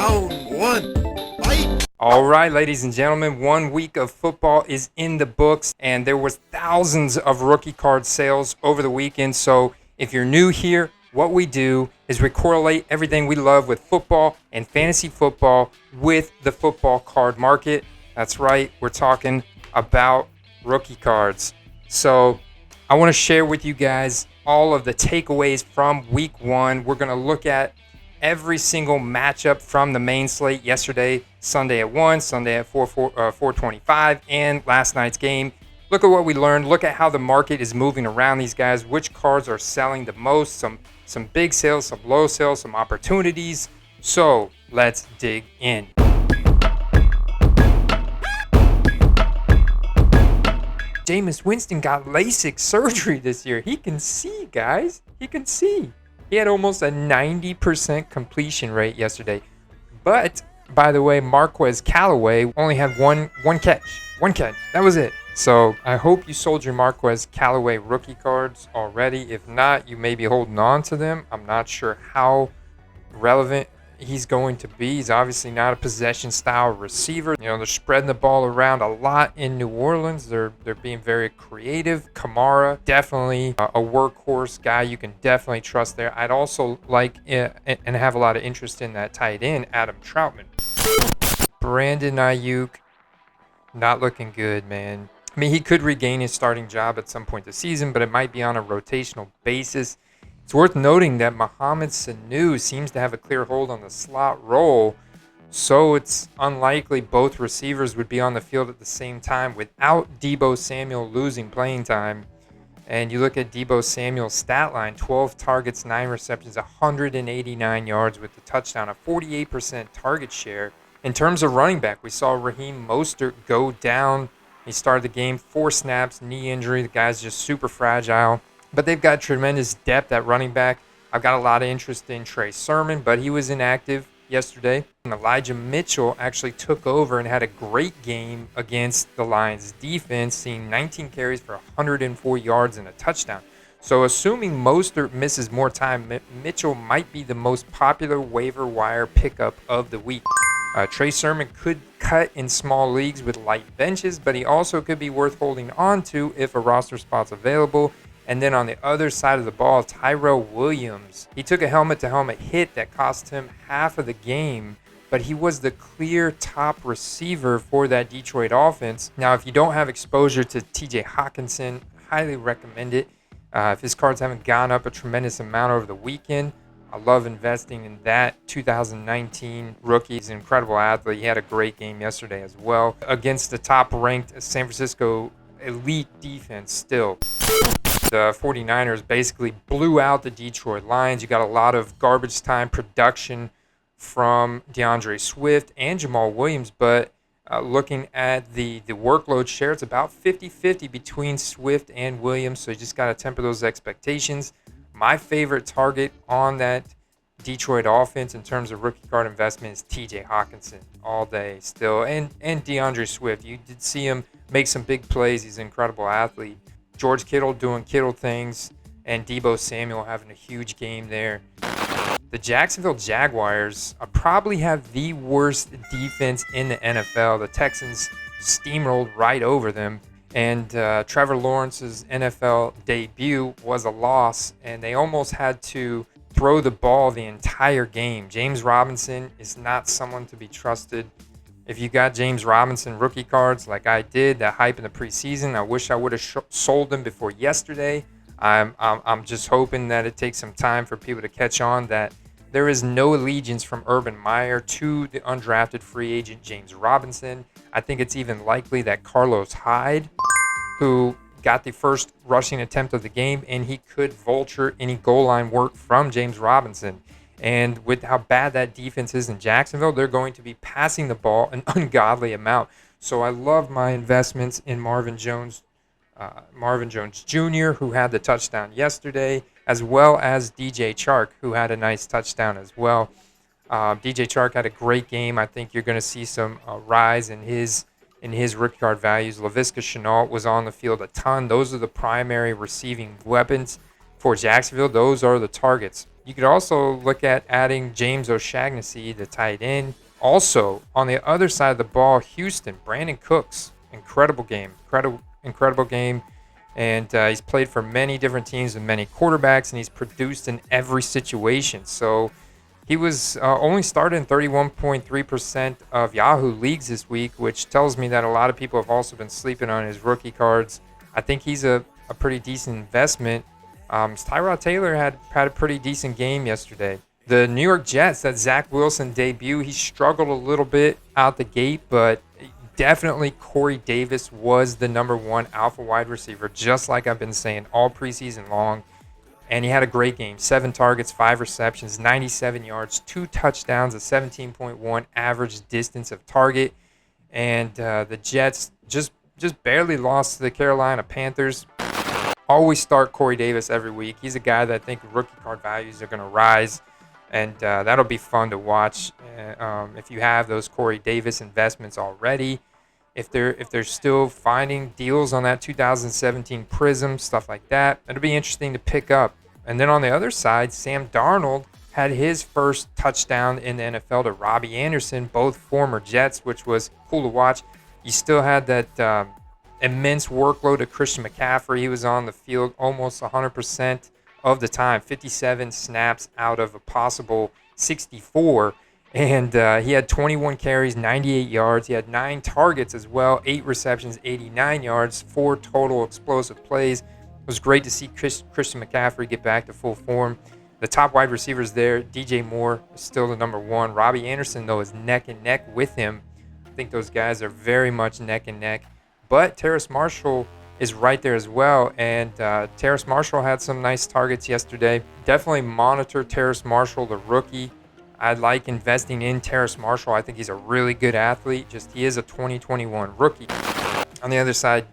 Round one, fight! All right, ladies and gentlemen, 1 week of football is in the books, and there was thousands of rookie card sales over the weekend. So if you're new here, what we do is we correlate everything we love with football and fantasy football with the football card market. That's right, we're talking about rookie cards. So I want to share with you guys all of the takeaways from week one. We're going to look at every single matchup from the main slate yesterday, Sunday at 1, Sunday at 4:25, and last night's game. Look at what we learned. Look at how the market is moving around these guys, which cards are selling the most, some big sales, some low sales, some opportunities. So let's dig in. Jameis Winston got LASIK surgery this year. He can see, guys. He can see. He had almost a 90% completion rate yesterday. But, by the way, Marquez Callaway only had one catch. One catch. That was it. So I hope you sold your Marquez Callaway rookie cards already. If not, you may be holding on to them. I'm not sure how relevant he's going to be. He's obviously not a possession style receiver. You know, they're spreading the ball around a lot in New Orleans. They're being very creative. Kamara, definitely a workhorse guy you can definitely trust there. I'd also like and have a lot of interest in that tight end, Adam Troutman. Brandon Ayuk, not looking good, man. I mean, he could regain his starting job at some point this season, but it might be on a rotational basis. It's worth noting that Mohamed Sanu seems to have a clear hold on the slot role, so it's unlikely both receivers would be on the field at the same time without Deebo Samuel losing playing time. And you look at Deebo Samuel's stat line, 12 targets, 9 receptions, 189 yards with the touchdown, a 48% target share. In terms of running back, we saw Raheem Mostert go down. He started the game, 4 snaps, knee injury. The guy's just super fragile. But they've got tremendous depth at running back. I've got a lot of interest in Trey Sermon, but he was inactive yesterday. And Elijah Mitchell actually took over and had a great game against the Lions defense, seeing 19 carries for 104 yards and a touchdown. So assuming Mostert misses more time, Mitchell might be the most popular waiver wire pickup of the week. Trey Sermon could cut in small leagues with light benches, but he also could be worth holding on to if a roster spot's available. And then on the other side of the ball, Tyro Williams. He took a helmet-to-helmet hit that cost him half of the game, but he was the clear top receiver for that Detroit offense. Now, if you don't have exposure to TJ Hawkinson, highly recommend it. If his cards haven't gone up a tremendous amount over the weekend, I love investing in that 2019 rookie. He's an incredible athlete. He had a great game yesterday as well against the top-ranked San Francisco elite defense still. The 49ers basically blew out the Detroit Lions. You got a lot of garbage time production from DeAndre Swift and Jamal Williams, but looking at the workload share, it's about 50-50 between Swift and Williams, so you just got to temper those expectations. My favorite target on that Detroit offense in terms of rookie card investment is TJ Hawkinson all day still, and DeAndre Swift. You did see him make some big plays. He's an incredible athlete. George Kittle doing Kittle things, and Deebo Samuel having a huge game there. The Jacksonville Jaguars probably have the worst defense in the NFL. The Texans steamrolled right over them, and Trevor Lawrence's NFL debut was a loss, and they almost had to throw the ball the entire game. James Robinson is not someone to be trusted. If you got James Robinson rookie cards like I did, that hype in the preseason, I wish I would have sold them before yesterday. I'm just hoping that it takes some time for people to catch on that there is no allegiance from Urban Meyer to the undrafted free agent James Robinson. I think it's even likely that Carlos Hyde, who got the first rushing attempt of the game, and he could vulture any goal line work from James Robinson. And with how bad that defense is in Jacksonville, they're going to be passing the ball an ungodly amount. So I love my investments in Marvin Jones Jr., who had the touchdown yesterday, as well as DJ Chark, who had a nice touchdown as well. DJ Chark had a great game. I think you're going to see some rise in his rookie card values. Laviska Shenault was on the field a ton. Those are the primary receiving weapons for Jacksonville, those are the targets. You could also look at adding James O'Shaughnessy, the tight end. Also, on the other side of the ball, Houston, Brandon Cooks, incredible game. Incredible game. And he's played for many different teams and many quarterbacks, and he's produced in every situation. So he was only started in 31.3% of Yahoo leagues this week, which tells me that a lot of people have also been sleeping on his rookie cards. I think he's a pretty decent investment. Tyrod Taylor had a pretty decent game yesterday. The New York Jets, that Zach Wilson debut, he struggled a little bit out the gate, but definitely Corey Davis was the number one alpha wide receiver, just like I've been saying all preseason long. And he had a great game. 7 targets, 5 receptions, 97 yards, 2 touchdowns, a 17.1 average distance of target. And the Jets just barely lost to the Carolina Panthers. Always start Corey Davis every week. He's a guy that I think rookie card values are going to rise. And that'll be fun to watch if you have those Corey Davis investments already. If they're still finding deals on that 2017 Prism, stuff like that, it'll be interesting to pick up. And then on the other side, Sam Darnold had his first touchdown in the NFL to Robbie Anderson, both former Jets, which was cool to watch. You still had that immense workload of Christian McCaffrey. He was on the field almost 100% of the time, 57 snaps out of a possible 64. And he had 21 carries, 98 yards. He had 9 targets as well, 8 receptions, 89 yards, 4 total explosive plays. It was great to see Christian McCaffrey get back to full form. The top wide receivers there, DJ Moore is still the number one. Robbie Anderson, though, is neck and neck with him. I think those guys are very much neck and neck. But Terrace Marshall is right there as well. And Terrace Marshall had some nice targets yesterday. Definitely monitor Terrace Marshall, the rookie. I like investing in Terrace Marshall. I think he's a really good athlete. Just he is a 2021 rookie. On the other side,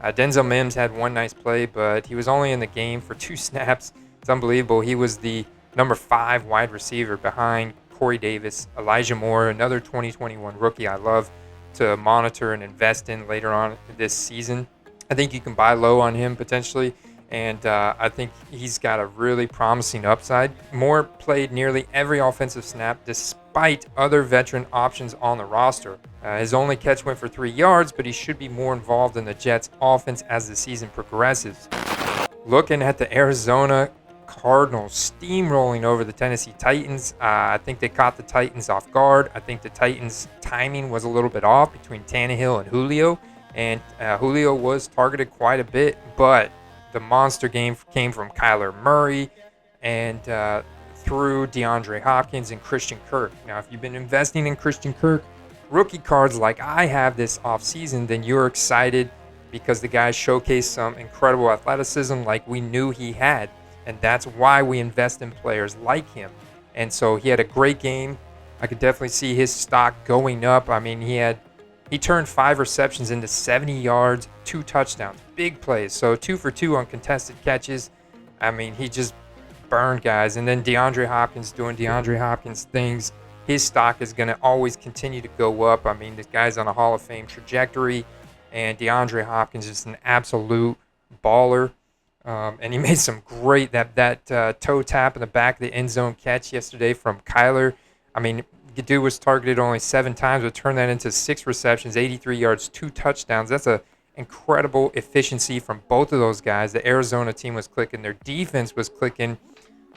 Denzel Mims had one nice play, but he was only in the game for 2 snaps. It's unbelievable. He was the number 5 wide receiver behind Corey Davis. Elijah Moore, another 2021 rookie I love to monitor and invest in later on this season. I think you can buy low on him potentially, and I think he's got a really promising upside. Moore played nearly every offensive snap despite other veteran options on the roster. His only catch went for 3 yards, but he should be more involved in the Jets' offense as the season progresses. Looking at the Arizona Cardinals steamrolling over the Tennessee Titans. I think they caught the Titans off guard. I think the Titans' timing was a little bit off between Tannehill and Julio, and Julio was targeted quite a bit, but the monster game came from Kyler Murray and through DeAndre Hopkins and Christian Kirk. Now, if you've been investing in Christian Kirk rookie cards like I have this offseason, then you're excited because the guy showcased some incredible athleticism like we knew he had. And that's why we invest in players like him. And so he had a great game. I could definitely see his stock going up. I mean, he turned 5 receptions into 70 yards, 2 touchdowns, big plays. So 2 for 2 on contested catches. I mean, he just burned guys. And then DeAndre Hopkins doing DeAndre Hopkins things. His stock is going to always continue to go up. I mean, this guy's on a Hall of Fame trajectory. And DeAndre Hopkins is an absolute baller. And he made some great, that toe tap in the back of the end zone catch yesterday from Kyler. I mean, the dude was targeted only 7 times, but turned that into 6 receptions, 83 yards, 2 touchdowns. That's a incredible efficiency from both of those guys. The Arizona team was clicking. Their defense was clicking.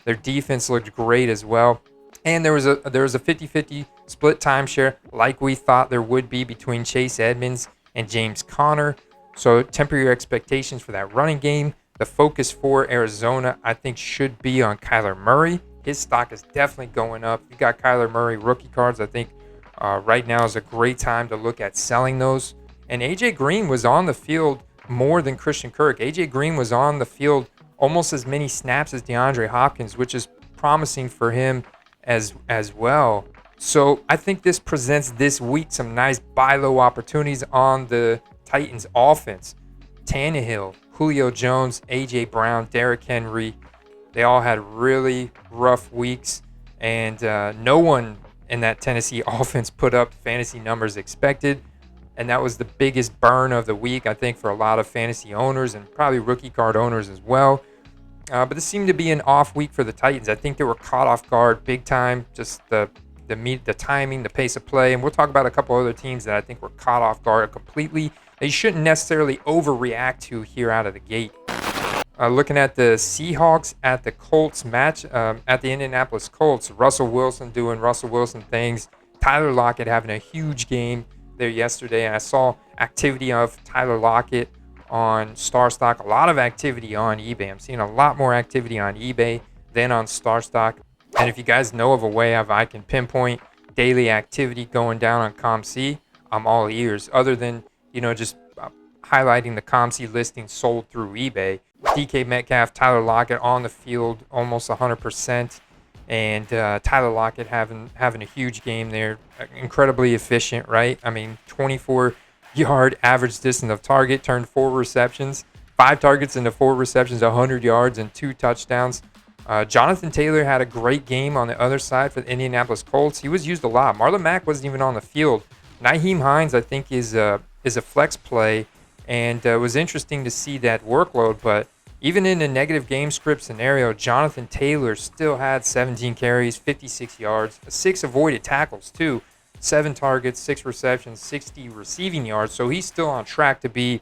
Their defense looked great as well. And there was a 50-50 split timeshare like we thought there would be between Chase Edmonds and James Conner. So temper your expectations for that running game. The focus for Arizona, I think, should be on Kyler Murray. His stock is definitely going up. If you got Kyler Murray rookie cards, I think right now is a great time to look at selling those. And A.J. Green was on the field more than Christian Kirk. A.J. Green was on the field almost as many snaps as DeAndre Hopkins, which is promising for him as well. So I think this presents this week some nice buy low opportunities on the Titans offense. Tannehill, Julio Jones, A.J. Brown, Derrick Henry, they all had really rough weeks, and no one in that Tennessee offense put up fantasy numbers expected, and that was the biggest burn of the week, I think, for a lot of fantasy owners and probably rookie card owners as well. But this seemed to be an off week for the Titans. I think they were caught off guard big time. Just the timing, the pace of play, and we'll talk about a couple other teams that I think were caught off guard completely. They shouldn't necessarily overreact to here out of the gate. Looking at the Seahawks at the Colts match, at the Indianapolis Colts, Russell Wilson doing Russell Wilson things. Tyler Lockett having a huge game there yesterday. And I saw activity of Tyler Lockett on StarStock, a lot of activity on eBay. I'm seeing a lot more activity on eBay than on StarStock. And if you guys know of a way I can pinpoint daily activity going down on ComC, I'm all ears. Other than, just highlighting the ComC listing sold through eBay. DK Metcalf, Tyler Lockett on the field almost 100%. And Tyler Lockett having a huge game there. Incredibly efficient, right? I mean, 24-yard average distance of target, turned 4 receptions. 5 targets into 4 receptions, 100 yards, and 2 touchdowns. Jonathan Taylor had a great game on the other side for the Indianapolis Colts. He was used a lot. Marlon Mack wasn't even on the field. Nyheim Hines, I think, is a flex play, and it was interesting to see that workload. But even in a negative game script scenario, Jonathan Taylor still had 17 carries, 56 yards, 6 avoided tackles too, 7 targets, 6 receptions, 60 receiving yards. So he's still on track to be,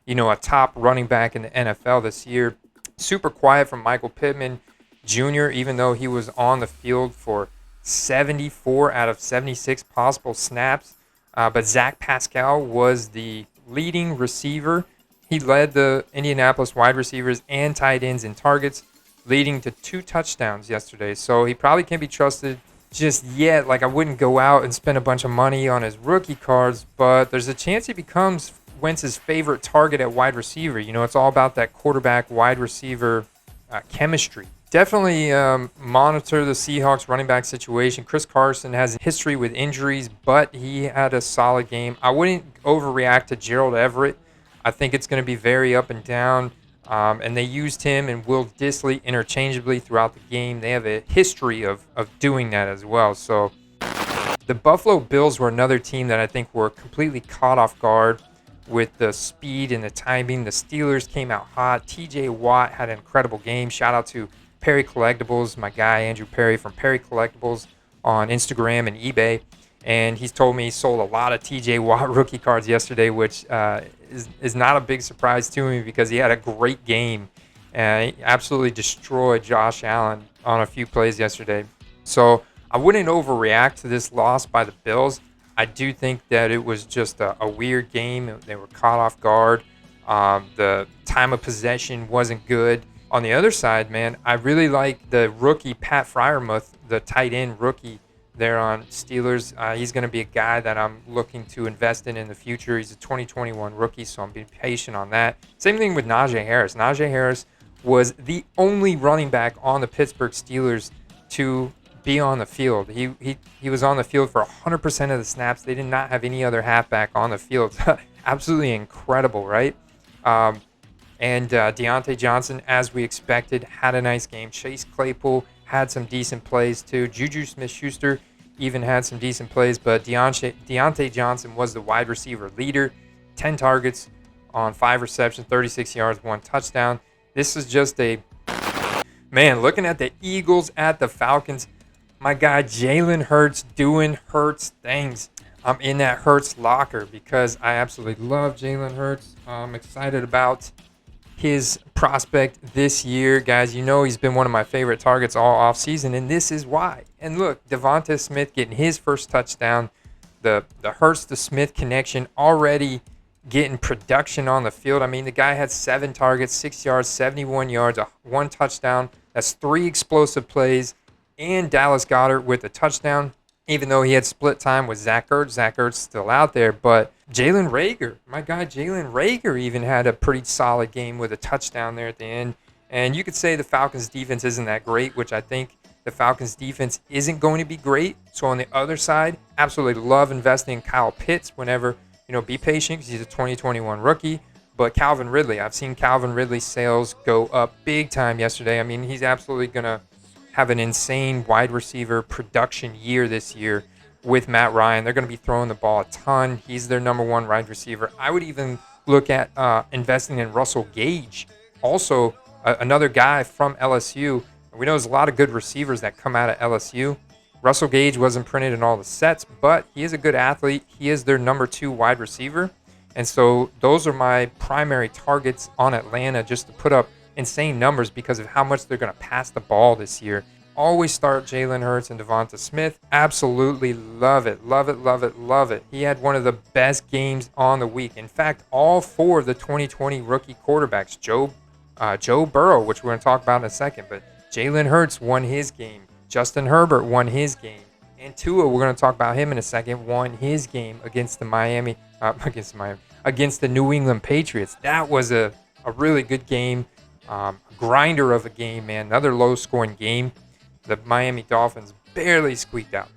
a top running back in the NFL this year. Super quiet from Michael Pittman Jr., even though he was on the field for 74 out of 76 possible snaps. But Zach Pascal was the leading receiver. He led the Indianapolis wide receivers and tight ends in targets, leading to 2 touchdowns yesterday. So he probably can't be trusted just yet. Like, I wouldn't go out and spend a bunch of money on his rookie cards, but there's a chance he becomes Wentz's favorite target at wide receiver. It's all about that quarterback wide receiver chemistry. Definitely monitor the Seahawks running back situation. Chris Carson has a history with injuries, but he had a solid game. I wouldn't overreact to Gerald Everett. I think it's going to be very up and down. And they used him and Will Dissly interchangeably throughout the game. They have a history of doing that as well. So the Buffalo Bills were another team that I think were completely caught off guard with the speed and the timing. The Steelers came out hot. TJ Watt had an incredible game. Shout out to Perry Collectibles, my guy Andrew Perry from Perry Collectibles on Instagram and eBay. And he's told me he sold a lot of TJ Watt rookie cards yesterday, which is not a big surprise to me because he had a great game. And he absolutely destroyed Josh Allen on a few plays yesterday. So I wouldn't overreact to this loss by the Bills. I do think that it was just a weird game. They were caught off guard. The time of possession wasn't good. On the other side, man, I really like the rookie Pat Freiermuth, the tight end rookie there on Steelers. He's going to be a guy that I'm looking to invest in the future. He's a 2021 rookie, so I'm being patient on that. Same thing with Najee Harris. Najee Harris was the only running back on the Pittsburgh Steelers to be on the field. He was on the field for 100% of the snaps. They did not have any other halfback on the field. Absolutely incredible, right? And Deontay Johnson, as we expected, had a nice game. Chase Claypool had some decent plays too. Juju Smith-Schuster even had some decent plays, but Deontay Johnson was the wide receiver leader. 10 targets on 5 receptions, 36 yards, 1 touchdown. This is just man, looking at the Eagles at the Falcons, my guy Jalen Hurts doing Hurts things. I'm in that Hurts locker because I absolutely love Jalen Hurts. I'm excited about his prospect this year. Guys, he's been one of my favorite targets all offseason, and this is why. And look, Devonte Smith getting his first touchdown. The Hurts to Smith connection already getting production on the field. I mean, the guy had 7 targets, 6 yards, 71 yards, 1 touchdown. That's 3 explosive plays, and Dallas Goedert with a touchdown, even though he had split time with Zach Ertz. Zach Ertz still out there, but Jalen Reagor, my guy Jalen Reagor even had a pretty solid game with a touchdown there at the end. And you could say the Falcons defense isn't that great, which I think the Falcons defense isn't going to be great. So on the other side, absolutely love investing in Kyle Pitts whenever, be patient because he's a 2021 rookie. But Calvin Ridley, I've seen Calvin Ridley's sales go up big time yesterday. I mean, he's absolutely going to have an insane wide receiver production year this year with Matt Ryan. They're going to be throwing the ball a ton. He's their number 1 wide receiver. I would even look at investing in Russell Gage, also another guy from LSU. We know there's a lot of good receivers that come out of LSU. Russell Gage wasn't printed in all the sets, but he is a good athlete. He is their number 2 wide receiver. And so those are my primary targets on Atlanta, just to put up insane numbers because of how much they're going to pass the ball this year. Always start Jalen Hurts and Devonta Smith. Absolutely love it, love it, love it, love it. He had one of the best games on the week. In fact, all 4 of the 2020 rookie quarterbacks, Joe Burrow, which we're going to talk about in a second, but Jalen Hurts won his game. Justin Herbert won his game. And Tua, we're going to talk about him in a second, won his game against the against the New England Patriots. That was a really good game. Grinder of a game, man. Another low-scoring game. The Miami Dolphins barely squeaked out.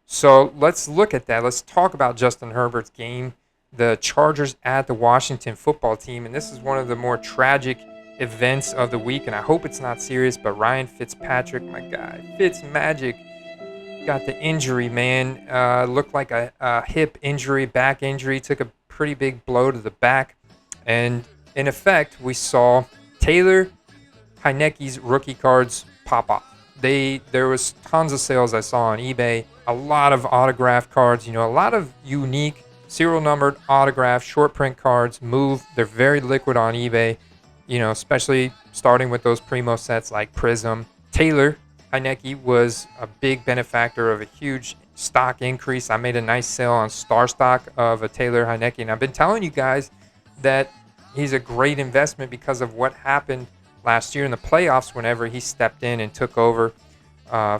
So let's look at that. Let's talk about Justin Herbert's game. The Chargers at the Washington football team. And this is one of the more tragic events of the week. And I hope it's not serious, but Ryan Fitzpatrick, my guy, Fitzmagic, got the injury, man. Looked like a hip injury, back injury. Took a pretty big blow to the back. And in effect, we saw Taylor Heinicke's rookie cards pop off. There was tons of sales I saw on eBay. A lot of autograph cards, a lot of unique serial numbered autograph short print cards move. They're very liquid on eBay, especially starting with those primo sets like Prism. Taylor Heinicke was a big benefactor of a huge stock increase. I made a nice sale on Star Stock of a Taylor Heinicke, and I've been telling you guys that he's a great investment because of what happened last year in the playoffs whenever he stepped in and took over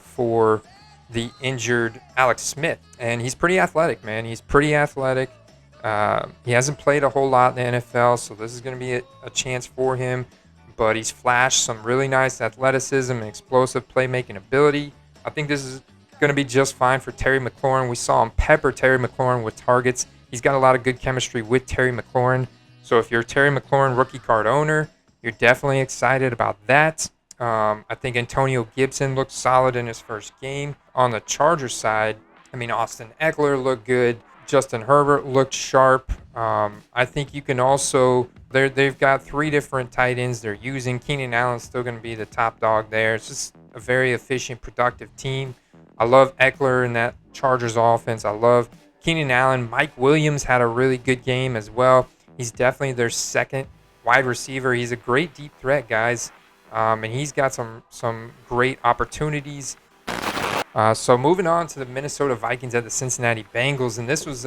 for the injured Alex Smith. And he's pretty athletic, man. He's pretty athletic. He hasn't played a whole lot in the NFL, so this is going to be a chance for him. But he's flashed some really nice athleticism and explosive playmaking ability. I think this is going to be just fine for Terry McLaurin. We saw him pepper Terry McLaurin with targets. He's got a lot of good chemistry with Terry McLaurin. So if you're a Terry McLaurin rookie card owner, you're definitely excited about that. I think Antonio Gibson looked solid in his first game. On the Chargers side, Austin Eckler looked good. Justin Herbert looked sharp. I think you can also, they've got 3 different tight ends they're using. Keenan Allen's still going to be the top dog there. It's just a very efficient, productive team. I love Eckler in that Chargers offense. I love Keenan Allen. Mike Williams had a really good game as well. He's definitely their second wide receiver. He's a great deep threat, guys, and he's got some great opportunities. So moving on to the Minnesota Vikings at the Cincinnati Bengals, and this was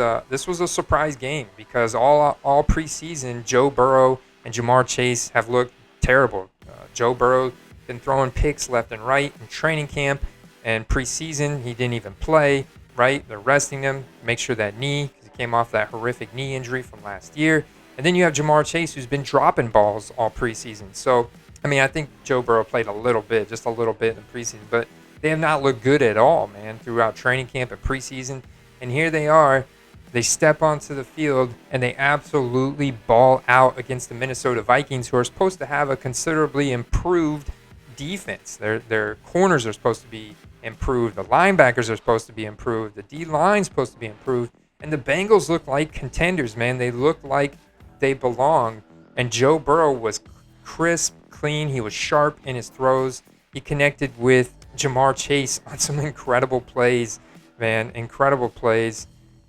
a surprise game because all preseason Joe Burrow and Jamar Chase have looked terrible. Joe Burrow been throwing picks left and right in training camp, and preseason he didn't even play. Right, they're resting him, make sure that knee, because he came off that horrific knee injury from last year. And then you have Jamar Chase, who's been dropping balls all preseason. So, I think Joe Burrow played just a little bit in preseason, but they have not looked good at all, man, throughout training camp and preseason. And here they are. They step onto the field, and they absolutely ball out against the Minnesota Vikings, who are supposed to have a considerably improved defense. Their corners are supposed to be improved. The linebackers are supposed to be improved. The D-line's supposed to be improved. And the Bengals look like contenders, man. They look like they belong. And Joe Burrow was crisp, clean. He was sharp in his throws. He connected with Jamar Chase on some incredible plays, man. Incredible plays.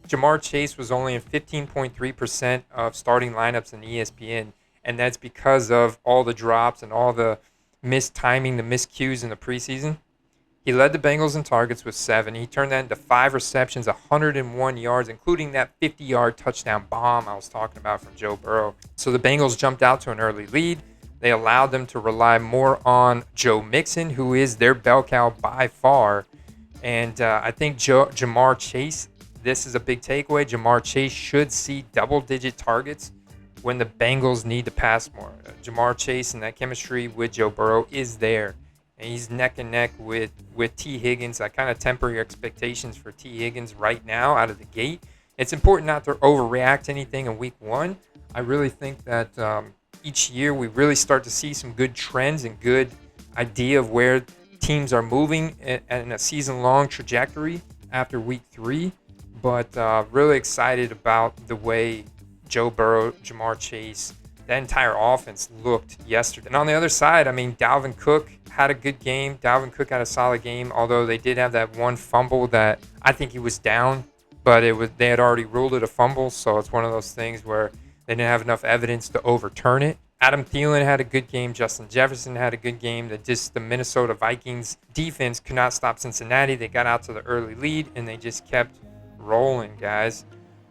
Jamar Chase was only in 15.3% of starting lineups in ESPN, and that's because of all the drops and all the missed timing, the miscues in the preseason. He led the Bengals in targets with 7. He turned that into 5 receptions, 101 yards, including that 50-yard touchdown bomb I was talking about from Joe Burrow. So the Bengals jumped out to an early lead. They allowed them to rely more on Joe Mixon, who is their bell cow by far. And I think Jamar Chase, this is a big takeaway. Jamar Chase should see double-digit targets when the Bengals need to pass more. Jamar Chase and that chemistry with Joe Burrow is there. And he's neck and neck with T. Higgins. I kind of temper your expectations for T. Higgins right now out of the gate. It's important not to overreact to anything in week 1. I really think that each year we really start to see some good trends and good idea of where teams are moving in a season-long trajectory after week 3. But really excited about the way Joe Burrow, Jamar Chase, that entire offense looked yesterday. And on the other side, I mean, Dalvin Cook had a good game. Dalvin Cook had a solid game, although they did have that one fumble that I think he was down, but they had already ruled it a fumble, so it's one of those things where they didn't have enough evidence to overturn it. Adam Thielen had a good game. Justin Jefferson had a good game. The Minnesota Vikings defense could not stop Cincinnati. They got out to the early lead, and they just kept rolling, guys.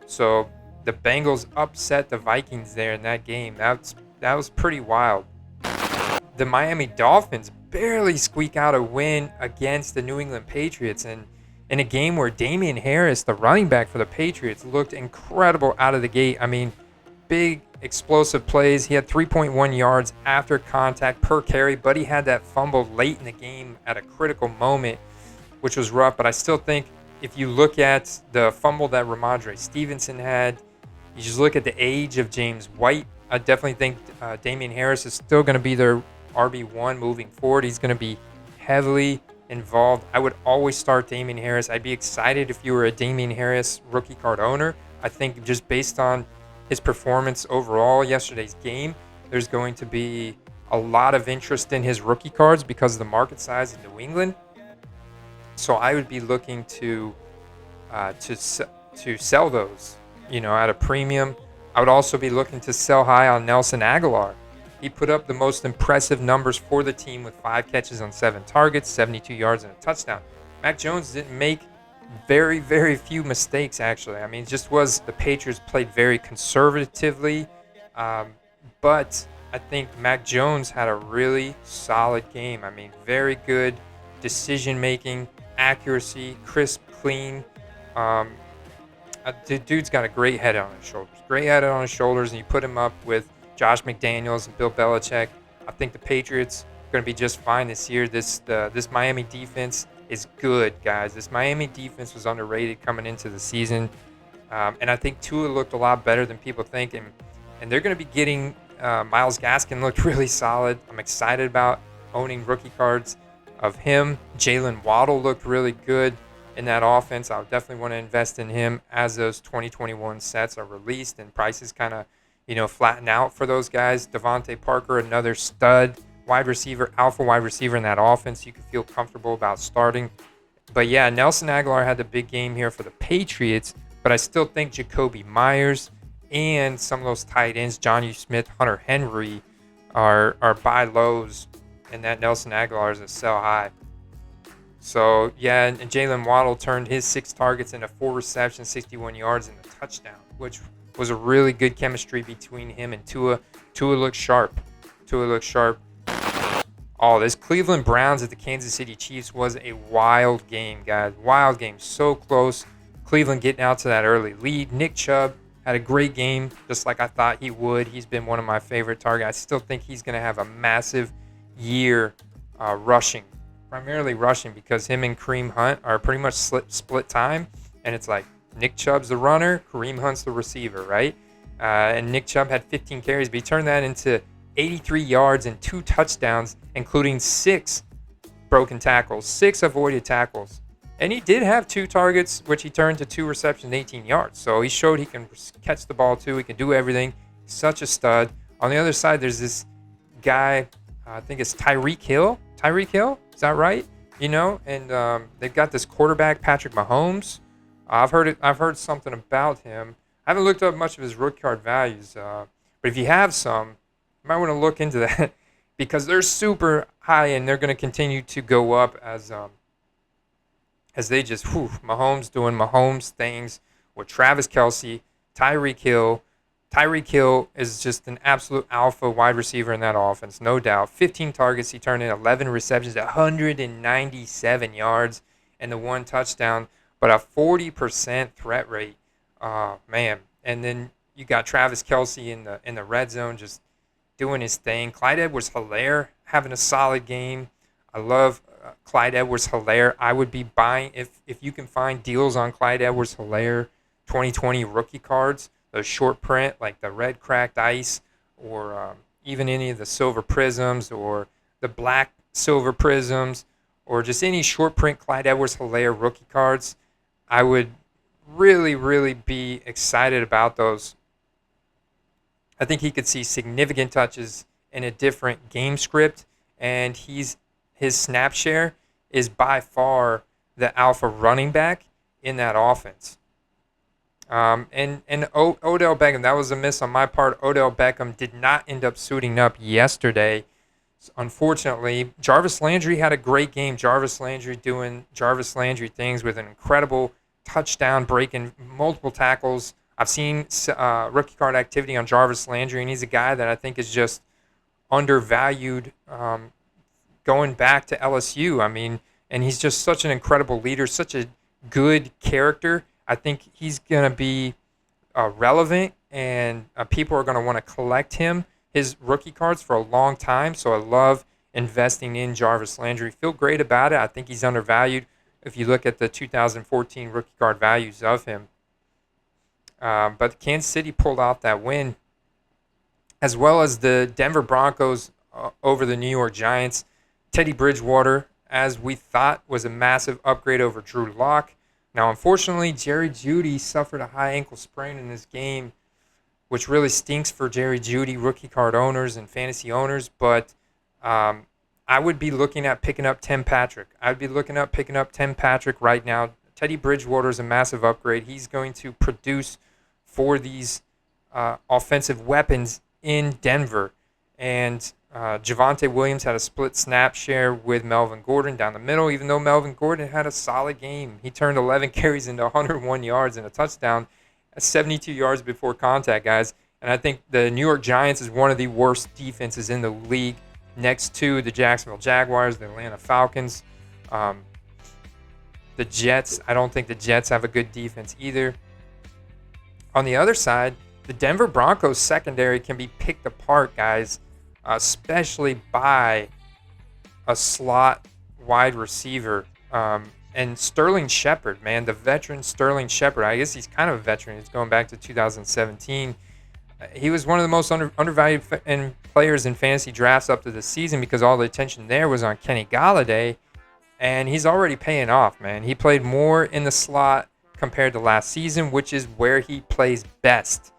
So the Bengals upset the Vikings there in that game. That was pretty wild. The Miami Dolphins barely squeak out a win against the New England Patriots, and in a game where Damian Harris, the running back for the Patriots, looked incredible out of the gate. I mean, big explosive plays. He had 3.1 yards after contact per carry, but he had that fumble late in the game at a critical moment, which was rough. But I still think if you look at the fumble that Ramondre Stevenson had, you just look at the age of James White, I definitely think Damian Harris is still going to be their RB1 moving forward. He's going to be heavily involved. I would always start Damian Harris. I'd be excited if you were a Damian Harris rookie card owner. I think just based on his performance overall yesterday's game, there's going to be a lot of interest in his rookie cards because of the market size in New England. So I would be looking to sell those, at a premium. I would also be looking to sell high on Nelson Aguilar. He put up the most impressive numbers for the team with 5 catches on 7 targets, 72 yards, and a touchdown. Mac Jones didn't make very, very few mistakes, actually. I mean, it just was the Patriots played very conservatively. But I think Mac Jones had a really solid game. I mean, very good decision-making, accuracy, crisp, clean. The dude's got a great head on his shoulders. Great head on his shoulders, and you put him up with Josh McDaniels and Bill Belichick. I think the Patriots are going to be just fine this year. This Miami defense is good, guys. This Miami defense was underrated coming into the season. And I think Tua looked a lot better than people think. And they're going to be getting Myles Gaskin looked really solid. I'm excited about owning rookie cards of him. Jalen Waddle looked really good in that offense. I would definitely want to invest in him as those 2021 sets are released and prices kind of, flatten out for those guys. Devontae Parker, another stud wide receiver, alpha wide receiver in that offense you could feel comfortable about starting. But yeah, Nelson Aguilar had the big game here for the Patriots, but I still think Jacoby Myers and some of those tight ends, Jonnu Smith, Hunter Henry, are buy lows, and that Nelson Aguilar is a sell high. So yeah, and Jalen Waddle turned his 6 targets into 4 receptions, 61 yards, and a touchdown, which was a really good chemistry between him and Tua. Tua looked sharp. Oh, this Cleveland Browns at the Kansas City Chiefs was a wild game, guys. Wild game. So close. Cleveland getting out to that early lead. Nick Chubb had a great game, just like I thought he would. He's been one of my favorite targets. I still think he's going to have a massive year rushing. Primarily rushing because him and Kareem Hunt are pretty much split time. And it's like Nick Chubb's the runner, Kareem Hunt's the receiver, right? And Nick Chubb had 15 carries, but he turned that into 83 yards and 2 touchdowns, including 6 broken tackles, 6 avoided tackles. And he did have 2 targets, which he turned to 2 receptions, 18 yards. So he showed he can catch the ball too. He can do everything. Such a stud. On the other side, there's this guy, I think it's Tyreek Hill. Tyreek Hill, is that right? And they've got this quarterback, Patrick Mahomes. I've heard something about him. I haven't looked up much of his rookie card values, but if you have some, you might want to look into that because they're super high and they're going to continue to go up as they just Mahomes doing Mahomes things with Travis Kelce, Tyreek Hill. Tyreek Hill is just an absolute alpha wide receiver in that offense, no doubt. 15 targets, he turned in 11 receptions, 197 yards, and the 1 touchdown. But a 40% threat rate, man. And then you got Travis Kelce in the red zone just doing his thing. Clyde Edwards-Helaire having a solid game. I love Clyde Edwards-Helaire. I would be buying, if you can find deals on Clyde Edwards-Helaire 2020 rookie cards, those short print like the red cracked ice or even any of the silver prisms or the black silver prisms or just any short print Clyde Edwards-Helaire rookie cards. I would really, really be excited about those I think he could see significant touches in a different game script, and his snap share is by far the alpha running back in that offense. And Odell Beckham, that was a miss on my part. Odell Beckham did not end up suiting up yesterday. Unfortunately, Jarvis Landry had a great game. Jarvis Landry doing Jarvis Landry things with an incredible touchdown, breaking multiple tackles. I've seen rookie card activity on Jarvis Landry, and he's a guy that I think is just undervalued going back to LSU. I mean, and he's just such an incredible leader, such a good character. I think he's going to be relevant, and people are going to want to collect his rookie cards for a long time. So I love investing in Jarvis Landry. Feel great about it. I think he's undervalued if you look at the 2014 rookie card values of him. But Kansas City pulled out that win, as well as the Denver Broncos over the New York Giants. Teddy Bridgewater, as we thought, was a massive upgrade over Drew Lock. Now, unfortunately, Jerry Jeudy suffered a high ankle sprain in this game, which really stinks for Jerry Jeudy rookie card owners and fantasy owners. But I would be looking at picking up Tim Patrick. I'd be looking at picking up Tim Patrick right now. Teddy Bridgewater is a massive upgrade. He's going to produce for these offensive weapons in Denver. And Javonte Williams had a split snap share with Melvin Gordon down the middle, even though Melvin Gordon had a solid game. He turned 11 carries into 101 yards and a touchdown at 72 yards before contact, guys. And I think the New York Giants is one of the worst defenses in the league, next to the Jacksonville Jaguars, the Atlanta Falcons. The Jets, I don't think the Jets have a good defense either. On the other side, the Denver Broncos secondary can be picked apart, guys, especially by a slot wide receiver. And Sterling Shepard, man, the veteran Sterling Shepard. I guess he's kind of a veteran. He's going back to 2017. He was one of the most undervalued players in fantasy drafts up to the season because all the attention there was on Kenny Golladay, and he's already paying off, man. He played more in the slot compared to last season, which is where he plays best.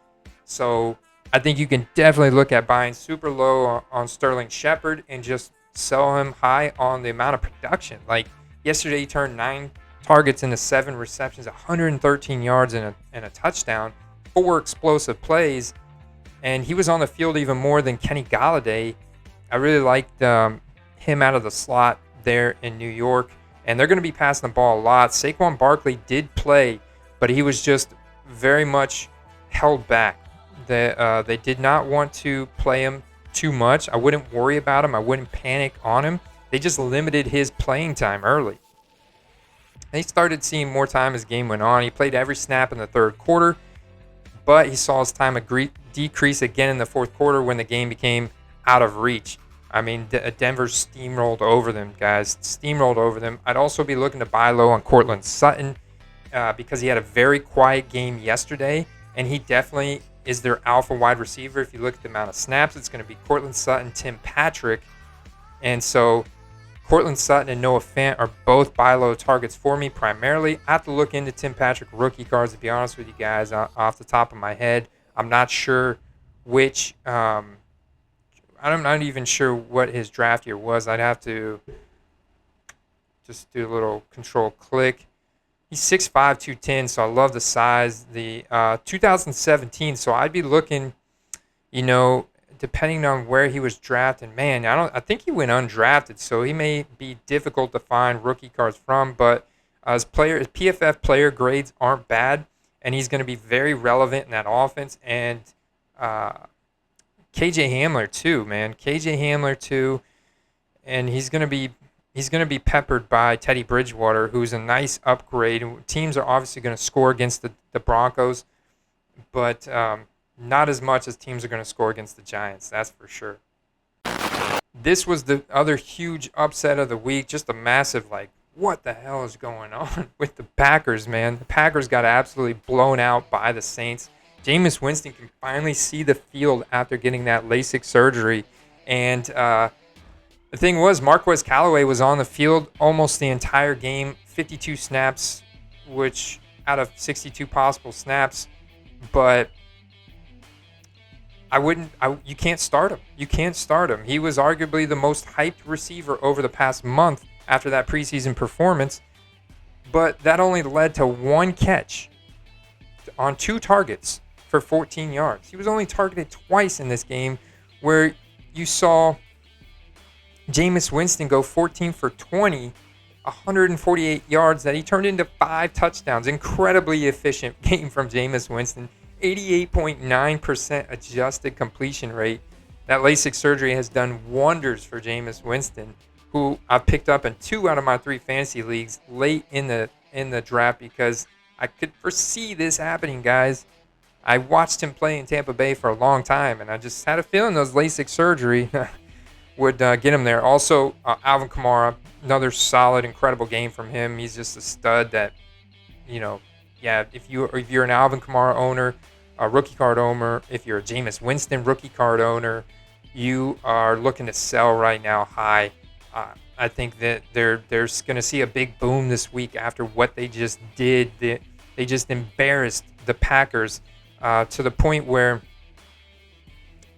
So I think you can definitely look at buying super low on Sterling Shepard and just sell him high on the amount of production. Like yesterday, he turned 9 targets into 7 receptions, 113 yards and a touchdown, 4 explosive plays, and he was on the field even more than Kenny Golladay. I really liked him out of the slot there in New York, and they're going to be passing the ball a lot. Saquon Barkley did play, but he was just very much held back. They did not want to play him too much. I wouldn't worry about him. I wouldn't panic on him. They just limited his playing time early. And he started seeing more time as the game went on. He played every snap in the third quarter, but he saw his time decrease again in the fourth quarter when the game became out of reach. I mean, Denver steamrolled over them, guys. Steamrolled over them. I'd also be looking to buy low on Courtland Sutton because he had a very quiet game yesterday, and he definitely is their alpha wide receiver. If you look at the amount of snaps, it's going to be Courtland Sutton, Tim Patrick. And so Courtland Sutton and Noah Fant are both buy low targets for me primarily. I have to look into Tim Patrick rookie cards, to be honest with you guys, off the top of my head. I'm not sure which I'm not even sure what his draft year was. I'd have to just do a little control click. He's 6'5", 210, so I love the size. The 2017, so I'd be looking, depending on where he was drafted. Man, I think he went undrafted, so he may be difficult to find rookie cards from. But his PFF player grades aren't bad, and he's going to be very relevant in that offense. And KJ Hamler too, man. KJ Hamler too, and he's going to be peppered by Teddy Bridgewater, who's a nice upgrade. Teams are obviously going to score against the Broncos, but not as much as teams are going to score against the Giants. That's for sure. This was the other huge upset of the week. Just a massive, what the hell is going on with the Packers, man? The Packers got absolutely blown out by the Saints. Jameis Winston can finally see the field after getting that LASIK surgery. And the thing was, Marquez Callaway was on the field almost the entire game, 52 snaps, which out of 62 possible snaps. But You can't start him. You can't start him. He was arguably the most hyped receiver over the past month after that preseason performance, but that only led to one catch on 2 targets for 14 yards. He was only targeted twice in this game, where you saw Jameis Winston go 14 for 20, 148 yards that he turned into 5 touchdowns. Incredibly efficient game from Jameis Winston. 88.9% adjusted completion rate. That LASIK surgery has done wonders for Jameis Winston, who I've picked up in 2 out of my 3 fantasy leagues late in the draft because I could foresee this happening, guys. I watched him play in Tampa Bay for a long time, and I just had a feeling those LASIK surgery would get him there. Also, Alvin Kamara, another solid, incredible game from him. He's just a stud that, if you're an Alvin Kamara owner, a rookie card owner, if you're a Jameis Winston rookie card owner, you are looking to sell right now high. I think that they're going to see a big boom this week after what they just did. They just embarrassed the Packers to the point where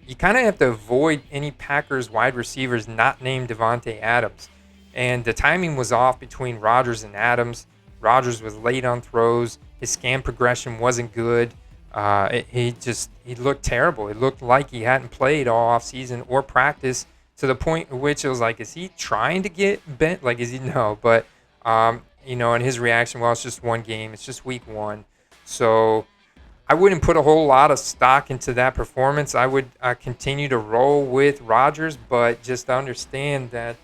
you kind of have to avoid any Packers wide receivers not named Devonte Adams. And the timing was off between Rodgers and Adams. Rodgers was late on throws. His scan progression wasn't good. He looked terrible. It looked like he hadn't played all offseason or practice, to the point at which it was like, is he trying to get bent? Like, is he? No. But, and his reaction, well, it's just one game. It's just week 1. So I wouldn't put a whole lot of stock into that performance. I would continue to roll with Rodgers, but just understand that,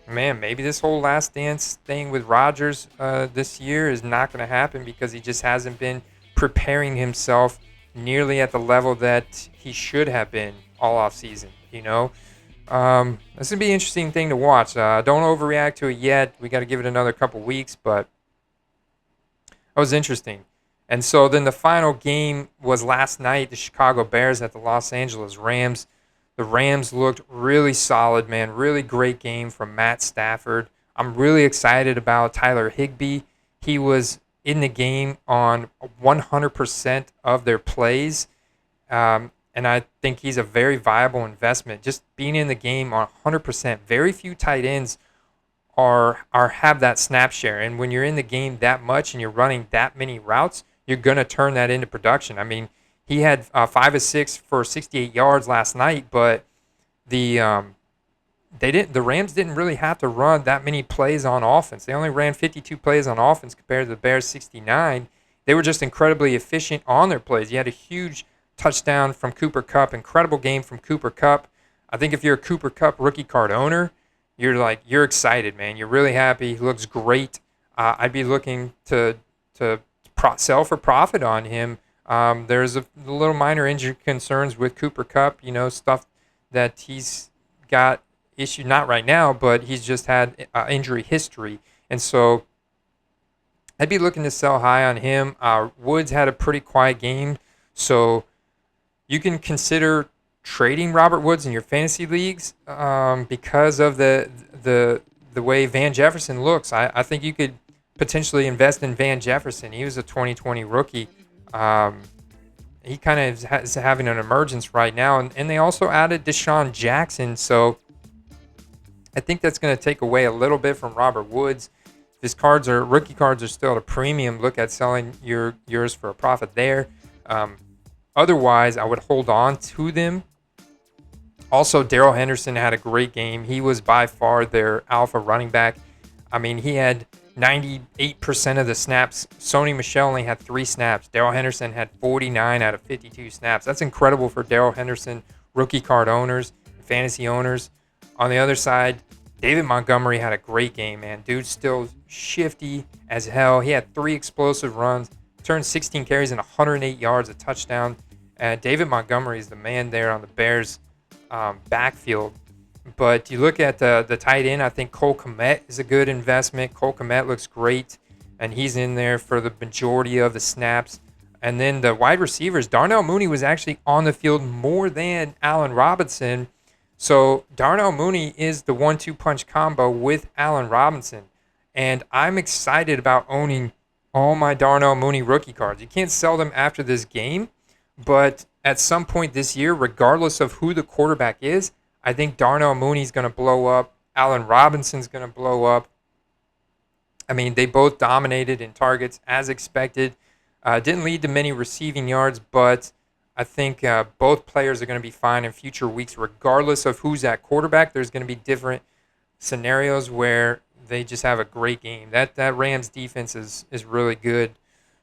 maybe this whole last dance thing with Rodgers this year is not going to happen because he just hasn't been preparing himself nearly at the level that he should have been all off season. This is going to be an interesting thing to watch. Don't overreact to it yet. We got to give it another couple weeks, but that was interesting. And so then the final game was last night, the Chicago Bears at the Los Angeles Rams. The Rams looked really solid, man. Really great game from Matt Stafford. I'm really excited about Tyler Higbee. He was in the game on 100% of their plays. And I think he's a very viable investment. Just being in the game on 100%. Very few tight ends have that snap share. And when you're in the game that much and you're running that many routes, you're going to turn that into production. I mean, he had 5 of 6 for 68 yards last night, but the Rams didn't really have to run that many plays on offense. They only ran 52 plays on offense compared to the Bears' 69. They were just incredibly efficient on their plays. You had a huge touchdown from Cooper Kupp, incredible game from Cooper Kupp. I think if you're a Cooper Kupp rookie card owner, you're excited, man. You're really happy. He looks great. I'd be looking to sell for profit on him. There's a little minor injury concerns with Cooper Kupp, stuff that he's got issue, not right now, but he's just had injury history. And so I'd be looking to sell high on him. Woods had a pretty quiet game, so you can consider trading Robert Woods in your fantasy leagues because of the way Van Jefferson looks. I think you could potentially invest in Van Jefferson. He was a 2020 rookie. He kind of is having an emergence right now. And they also added Deshaun Jackson. So I think that's going to take away a little bit from Robert Woods. If his rookie cards are still at a premium, look at selling yours for a profit there. Otherwise, I would hold on to them. Also, Daryl Henderson had a great game. He was by far their alpha running back. I mean, he had 98% of the snaps. Sony Michel only had 3 snaps. Daryl Henderson had 49 out of 52 snaps. That's incredible for Daryl Henderson rookie card owners, fantasy owners. On the other side, David Montgomery had a great game, man. Dude's still shifty as hell. He had 3 explosive runs, turned 16 carries and 108 yards, a touchdown. David Montgomery is the man there on the Bears backfield. But you look at the tight end, I think Cole Kmet is a good investment. Cole Kmet looks great, and he's in there for the majority of the snaps. And then the wide receivers, Darnell Mooney was actually on the field more than Allen Robinson. So Darnell Mooney is the 1-2 punch combo with Allen Robinson. And I'm excited about owning all my Darnell Mooney rookie cards. You can't sell them after this game, But at some point this year, regardless of who the quarterback is, I think Darnell Mooney's going to blow up. Allen Robinson's going to blow up. I mean, they both dominated in targets as expected. Didn't lead to many receiving yards, but I think both players are going to be fine in future weeks, regardless of who's at quarterback. There's going to be different scenarios where they just have a great game. That Rams defense is really good.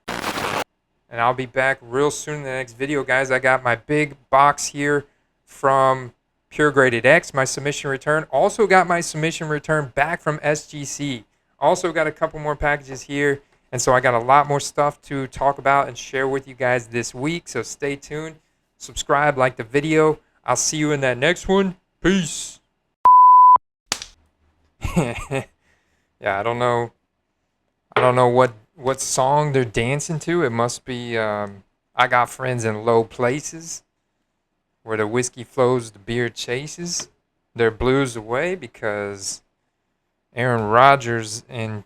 And I'll be back real soon in the next video, guys. I got my big box here from Pure Graded X, my submission return. Also got my submission return back from SGC. Also got a couple more packages here. And so I got a lot more stuff to talk about and share with you guys this week. So stay tuned. Subscribe, like the video. I'll see you in that next one. Peace. Yeah, I don't know what song they're dancing to. It must be I Got Friends in Low Places, where the whiskey flows, the beer chases their blues away, because Aaron Rodgers and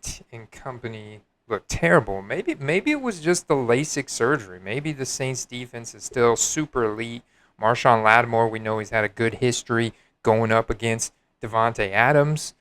company look terrible. Maybe it was just the LASIK surgery. Maybe the Saints defense is still super elite. Marshawn Lattimore, we know he's had a good history going up against Devonte Adams.